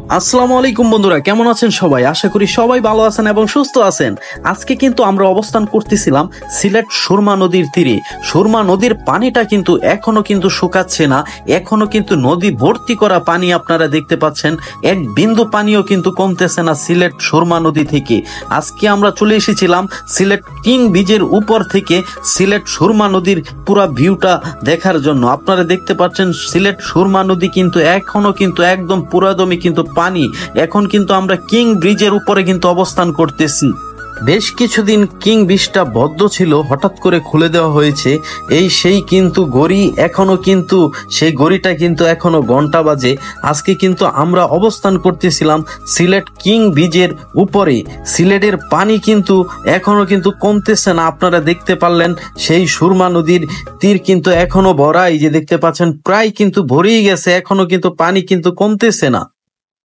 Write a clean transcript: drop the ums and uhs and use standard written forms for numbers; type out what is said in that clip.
আসসালামু আলাইকুম বন্ধুরা, কেমন আছেন সবাই? আশা করি সবাই ভালো আছেন এবং সুস্থ আছেন। আজকে কিন্তু আমরা অবস্থান করতেছিলাম সিলেট সুরমা নদীর তীরে। সুরমা নদীর পানিটা কিন্তু এখনো কিন্তু শুকাচ্ছে না, এখনো কিন্তু নদী ভর্তি করা পানি আপনারা দেখতে পাচ্ছেন। এক বিন্দু পানিও কিন্তু কমতেছে না সিলেট সুরমা নদী থেকে। আজকে আমরা চলে এসেছিলাম সিলেট কিং ব্রিজের উপর থেকে সিলেট সুরমা নদীর পুরা ভিউটা দেখার জন্য। আপনারা দেখতে পাচ্ছেন সিলেট সুরমা নদী কিন্তু এখনো কিন্তু একদম পুরাদমে কিন্তু পানি। এখন কিন্তু আমরা কিং ব্রিজের উপরে কিন্তু অবস্থান করতেছি। বেশ কিছুদিন কিং ব্রিজটা বদ্ধ ছিল, হঠাৎ করে খুলে দেওয়া হয়েছে। সেই কিন্তু গড়ি এখনো কিন্তু সেই গড়িটা কিন্তু এখনো ঘন্টা বাজে। আজকে কিন্তু আমরা অবস্থান করতেছিলাম সিলেট কিং ব্রিজের উপরে। সিলেটের পানি কিন্তু এখনো কিন্তু কমতেছে না। আপনারা দেখতে পারলেন সেই সুরমা নদীর তীর কিন্তু এখনো ভরা, এই যে দেখতে পাচ্ছেন প্রায় কিন্তু ভরেই গেছে, এখনো কিন্তু পানি কিন্তু কমতেছে না।